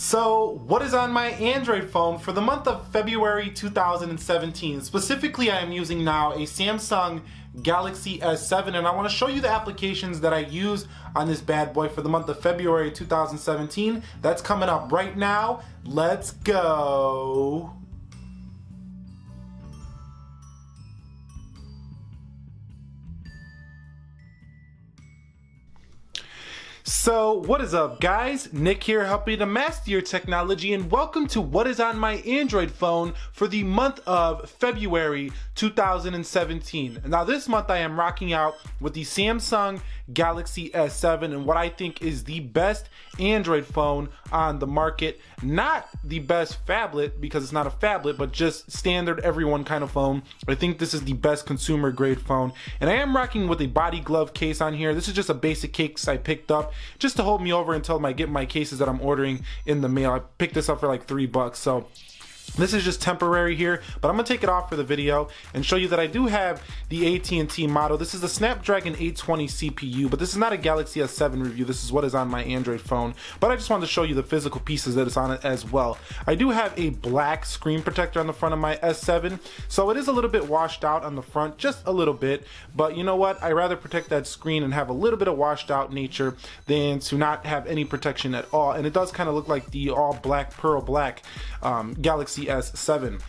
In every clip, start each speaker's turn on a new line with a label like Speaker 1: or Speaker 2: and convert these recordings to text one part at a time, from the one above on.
Speaker 1: So, what is on my Android phone for the month of February 2017? Specifically, I am using now a Samsung Galaxy S7, and I want to show you the applications that I use on this bad boy for the month of February 2017. That's coming up right now. Let's go. So what is up, guys? Nick here, helping you to master your technology, and welcome to what is on my Android phone for the month of February 2017. Now this month I am rocking out with the Samsung Galaxy S7 and what I think is the best Android phone on the market. Not the best phablet, because it's not a phablet, but just standard everyone kind of phone. I think this is the best consumer grade phone, and I am rocking with a body glove case on here. This is just a basic case I picked up just to hold me over until I get my cases that I'm ordering in the mail. I picked this up for like $3, so this is just temporary here, but I'm gonna take it off for the video and show you that I do have the AT&T model. This is the Snapdragon 820 CPU, but this is not a Galaxy S7 review. This is what is on my Android phone, but I just wanted to show you the physical pieces that is on it as well. I do have a black screen protector on the front of my S7, so it is a little bit washed out on the front, just a little bit, but you know what? I rather protect that screen and have a little bit of washed out nature than to not have any protection at all. And it does kind of look like the all black, pearl black Galaxy S7.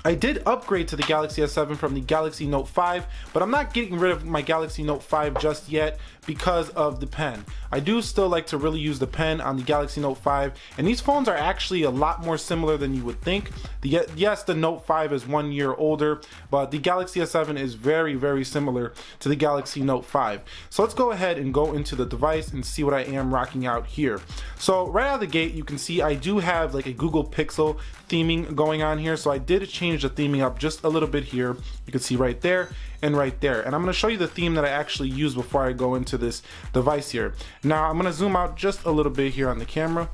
Speaker 1: I did upgrade to the Galaxy S7 from the Galaxy Note 5, but I'm not getting rid of my Galaxy Note 5 just yet because of the pen. I do still like to really use the pen on the Galaxy Note 5, and these phones are actually a lot more similar than you would think. Yes, the Note 5 is 1 year older, but the Galaxy S7 is very, very similar to the Galaxy Note 5. So let's go ahead and go into the device and see what I am rocking out here. So right out of the gate, you can see I do have like a Google Pixel theming going on here, so I did change the theming up just a little bit here. You can see right there and right there, and I'm going to show you the theme that I actually use before I go into this device here. Now I'm going to zoom out just a little bit here on the camera.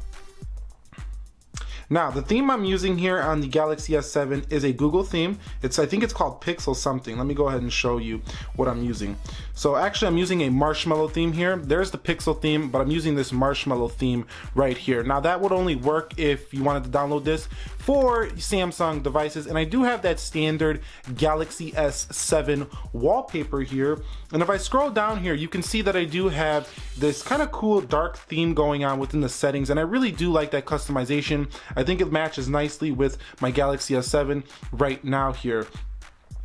Speaker 1: Now, the theme I'm using here on the Galaxy S7 is a Google theme. I think it's called Pixel something. Let me go ahead and show you what I'm using. So actually I'm using a marshmallow theme here. There's the Pixel theme, but I'm using this marshmallow theme right here. Now that would only work if you wanted to download this for Samsung devices, and I do have that standard Galaxy S7 wallpaper here. And if I scroll down here, you can see that I do have this kind of cool dark theme going on within the settings, and I really do like that customization. I think it matches nicely with my Galaxy S7 right now here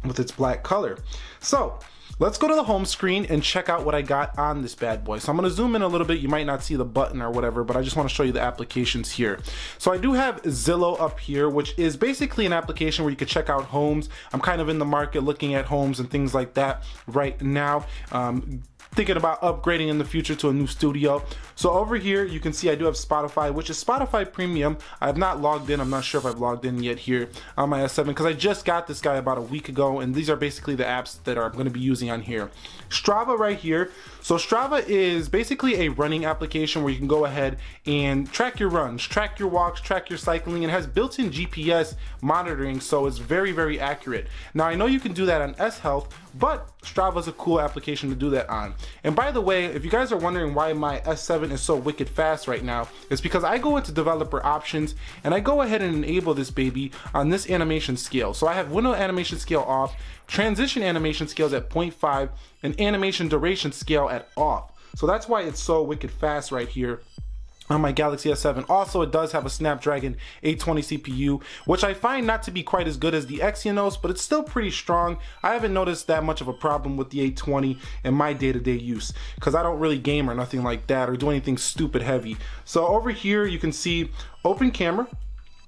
Speaker 1: with its black color. So let's go to the home screen and check out what I got on this bad boy. So I'm going to zoom in a little bit. You might not see the button or whatever, but I just want to show you the applications here. So I do have Zillow up here, which is basically an application where you can check out homes. I'm kind of in the market looking at homes and things like that right now. Thinking about upgrading in the future to a new studio. So over here you can see I do have Spotify, which is Spotify Premium. I have not logged in. I'm not sure if I've logged in yet here on my S7 because I just got this guy about a week ago, and these are basically the apps that I'm going to be using on here. Strava right here. So Strava is basically a running application where you can go ahead and track your runs, track your walks, track your cycling, and it has built-in GPS monitoring, so it's very, very accurate. Now I know you can do that on S Health, but Strava is a cool application to do that on. And by the way, if you guys are wondering why my S7 is so wicked fast right now, it's because I go into developer options and I go ahead and enable this baby on this animation scale. So I have window animation scale off, transition animation scales at 0.5, and animation duration scale at off. So that's why it's so wicked fast right here on my Galaxy S7. Also, it does have a Snapdragon 820 CPU, which I find not to be quite as good as the Exynos, but it's still pretty strong. I haven't noticed that much of a problem with the 820 in my day-to-day use because I don't really game or nothing like that or do anything stupid heavy. So over here you can see open camera.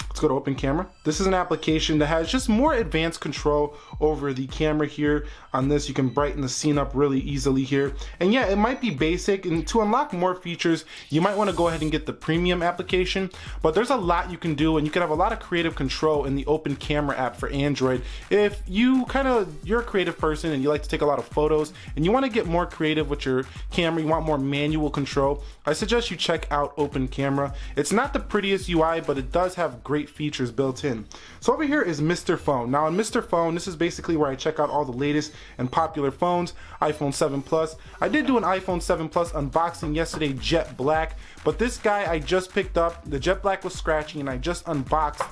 Speaker 1: Let's go to open camera. This is an application that has just more advanced control over the camera here. On this, you can brighten the scene up really easily here. And yeah, it might be basic, and to unlock more features, you might want to go ahead and get the premium application, but there's a lot you can do, and you can have a lot of creative control in the open camera app for Android. If you're a creative person and you like to take a lot of photos and you want to get more creative with your camera, you want more manual control, I suggest you check out open camera. It's not the prettiest UI, but it does have great great features built in. So over here is Mr. Phone. Now in Mr. Phone, this is basically where I check out all the latest and popular phones. iPhone 7 Plus. I did do an iPhone 7 Plus unboxing yesterday, Jet Black, but this guy I just picked up. The Jet Black was scratching and I just unboxed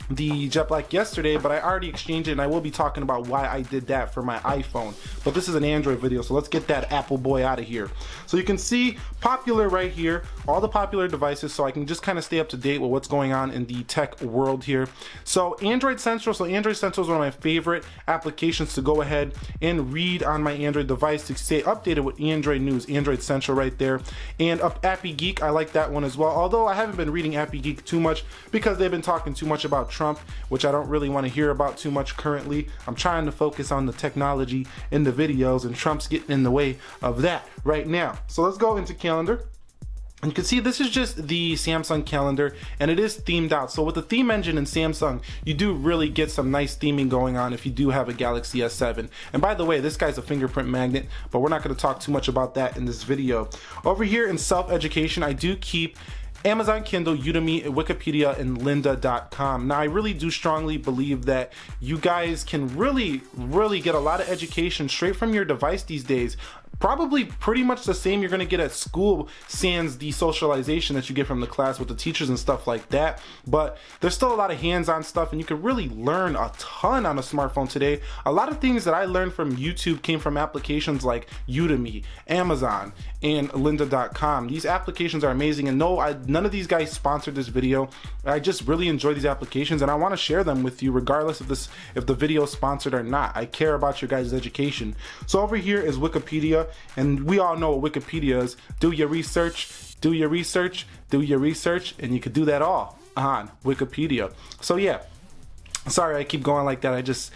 Speaker 1: the Jet Black yesterday, but I already exchanged it, and I will be talking about why I did that for my iPhone. But this is an Android video, so let's get that Apple boy out of here. So you can see popular right here, all the popular devices, so I can just kind of stay up to date with what's going on in the tech world here. So Android Central, is one of my favorite applications to go ahead and read on my Android device to stay updated with Android news. Android Central right there. And Appy Geek, I like that one as well, although I haven't been reading Appy Geek too much because they've been talking too much about Trump, which I don't really want to hear about too much currently. I'm trying to focus on the technology in the videos, and Trump's getting in the way of that right now. So let's go into calendar. And you can see this is just the Samsung calendar, and it is themed out. So with the theme engine in Samsung, you do really get some nice theming going on if you do have a Galaxy S7. And by the way, this guy's a fingerprint magnet, but we're not going to talk too much about that in this video. Over here in self-education, I do keep Amazon Kindle, Udemy, Wikipedia, and lynda.com. Now I really do strongly believe that you guys can really get a lot of education straight from your device these days. Probably pretty much the same you're going to get at school, sans the socialization that you get from the class with the teachers and stuff like that. But there's still a lot of hands-on stuff, and you can really learn a ton on a smartphone today. A lot of things that I learned from YouTube came from applications like Udemy, Amazon, and lynda.com. These applications are amazing, and no, none of these guys sponsored this video. I just really enjoy these applications, and I want to share them with you regardless if the video is sponsored or not. I care about your guys' education. So over here is Wikipedia. And we all know what Wikipedia is. Do your research, do your research, do your research, and you could do that all on Wikipedia. So yeah, sorry I keep going like that. I just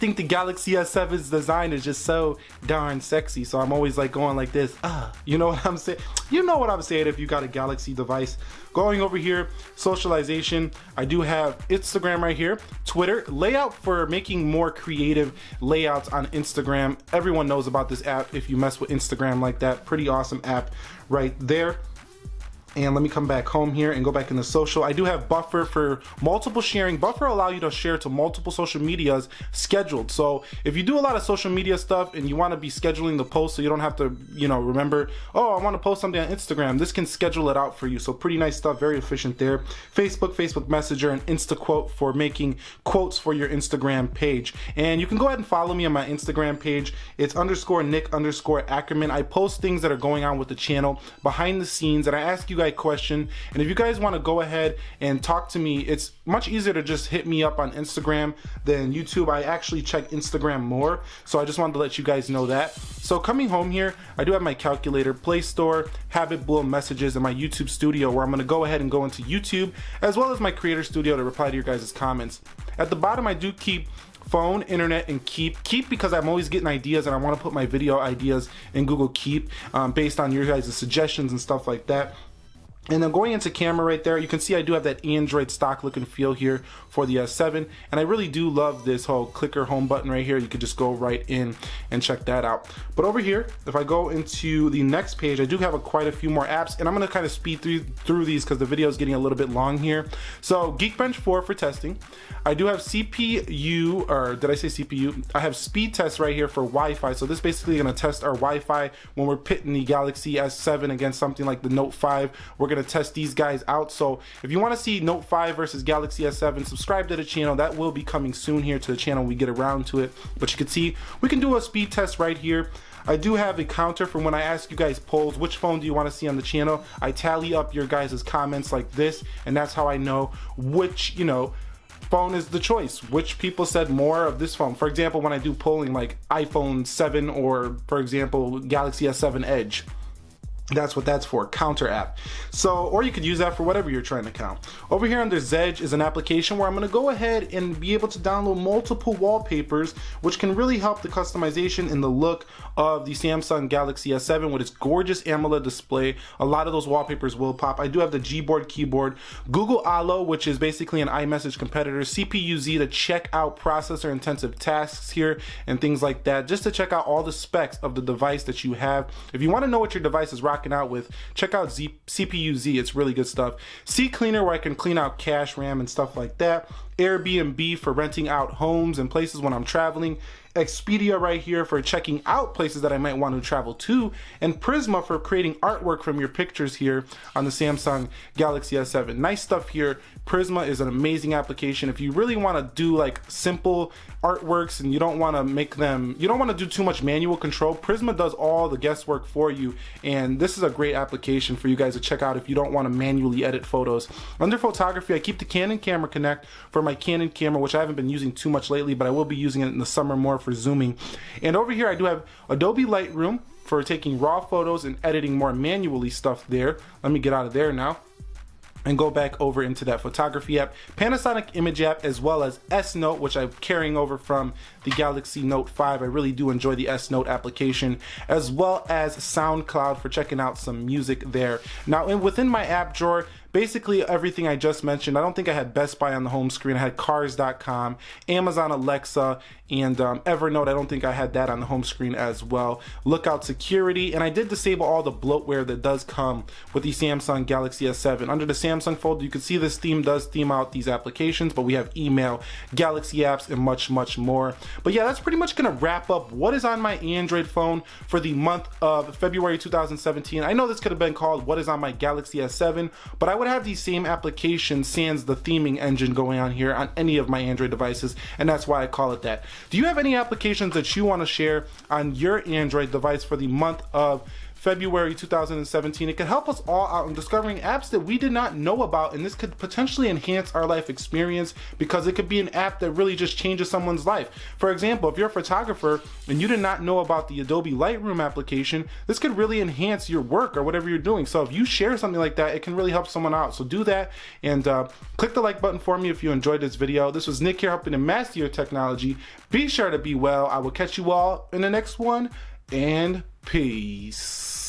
Speaker 1: think the Galaxy S7's design is just so darn sexy. So I'm always like going like this. You know what I'm saying? You know what I'm saying if you got a Galaxy device. Going over here, socialization, I do have Instagram right here, Twitter, layout for making more creative layouts on Instagram. Everyone knows about this app if you mess with Instagram like that. Pretty awesome app right there. And let me come back home here and go back into social. I do have Buffer for multiple sharing. Buffer allow you to share to multiple social medias scheduled. So if you do a lot of social media stuff and you want to be scheduling the post so you don't have to, remember, oh, I want to post something on Instagram, this can schedule it out for you. So pretty nice stuff, very efficient there. Facebook Messenger, and InstaQuote for making quotes for your Instagram page. And you can go ahead and follow me on my Instagram page. It's _Nick_Ackerman. I post things that are going on with the channel behind the scenes, and I ask you question. And if you guys want to go ahead and talk to me, it's much easier to just hit me up on Instagram than YouTube. I actually check Instagram more, so I just wanted to let you guys know that. So coming home here, I do have my calculator, Play Store, Habit Blow Messages, and my YouTube Studio, where I'm going to go ahead and go into YouTube, as well as my Creator Studio to reply to your guys' comments. At the bottom, I do keep phone, internet, and keep because I'm always getting ideas, and I want to put my video ideas in Google Keep based on your guys' suggestions and stuff like that. And then going into camera right there, you can see I do have that Android stock look and feel here for the S7, and I really do love this whole clicker home button right here. You could just go right in and check that out. But over here, if I go into the next page, I do have quite a few more apps, and I'm going to kind of speed through these because the video is getting a little bit long here. So Geekbench 4 for testing. I do have CPU, or did I say CPU? I have speed test right here for Wi-Fi. So this is basically going to test our Wi-Fi when we're pitting the Galaxy S7 against something like the Note 5. We're going to test these guys out. So if you want to see Note 5 versus Galaxy S7, subscribe to the channel. That will be coming soon here to the channel when we get around to it. But you can see we can do a speed test right here. I do have a counter from when I ask you guys polls, which phone do you want to see on the channel? I tally up your guys' comments like this, and that's how I know which, phone is the choice, which people said more of this phone. For example, when I do polling like iPhone 7 or, for example, Galaxy S7 Edge, that's what that's for, counter app. So, or you could use that for whatever you're trying to count. Over here under Zedge is an application where I'm going to go ahead and be able to download multiple wallpapers, which can really help the customization in the look of the Samsung Galaxy S7 with its gorgeous AMOLED display. A lot of those wallpapers will pop. I do have the Gboard keyboard, Google Allo, which is basically an iMessage competitor, CPU-Z to check out processor intensive tasks here and things like that, just to check out all the specs of the device that you have. If you want to know what your device is rocking rocking out with, check out CPU-Z, it's really good stuff. CCleaner, where I can clean out cache, RAM, and stuff like that. Airbnb for renting out homes and places when I'm traveling. Expedia right here for checking out places that I might want to travel to, and Prisma for creating artwork from your pictures here on the Samsung Galaxy S7. Nice stuff here. Prisma is an amazing application. If you really want to do like simple artworks and you don't want to make them, you don't want to do too much manual control, Prisma does all the guesswork for you, and this is a great application for you guys to check out if you don't want to manually edit photos. Under photography, I keep the Canon Camera Connect for my Canon camera, which I haven't been using too much lately, but I will be using it in the summer more for zooming. And over here I do have Adobe Lightroom for taking raw photos and editing more manually stuff there. Let me get out of there now and go back over into that photography app. Panasonic Image app, as well as S-Note, which I'm carrying over from the Galaxy Note 5. I really do enjoy the S-Note application, as well as SoundCloud for checking out some music there. Now, within my app drawer, basically everything I just mentioned. I don't think I had Best Buy on the home screen. I had cars.com, Amazon Alexa, and Evernote. I don't think I had that on the home screen as well. Lookout Security, and I did disable all the bloatware that does come with the Samsung Galaxy S7. Under the Samsung folder, you can see this theme does theme out these applications, but we have email, Galaxy apps, and much, much more. But yeah, that's pretty much gonna wrap up what is on my Android phone for the month of February 2017. I know this could have been called What is on my Galaxy S7, but I would have these same applications sans the theming engine going on here on any of my Android devices, and that's why I call it that. Do you have any applications that you want to share on your Android device for the month of February 2017? It could help us all out in discovering apps that we did not know about, and this could potentially enhance our life experience because it could be an app that really just changes someone's life. For example, if you're a photographer and you did not know about the Adobe Lightroom application, this could really enhance your work or whatever you're doing. So if you share something like that, it can really help someone out. So do that, and click the like button for me if you enjoyed this video. This was Nick here, helping to master your technology. Be sure to be well. I will catch you all in the next one, and peace.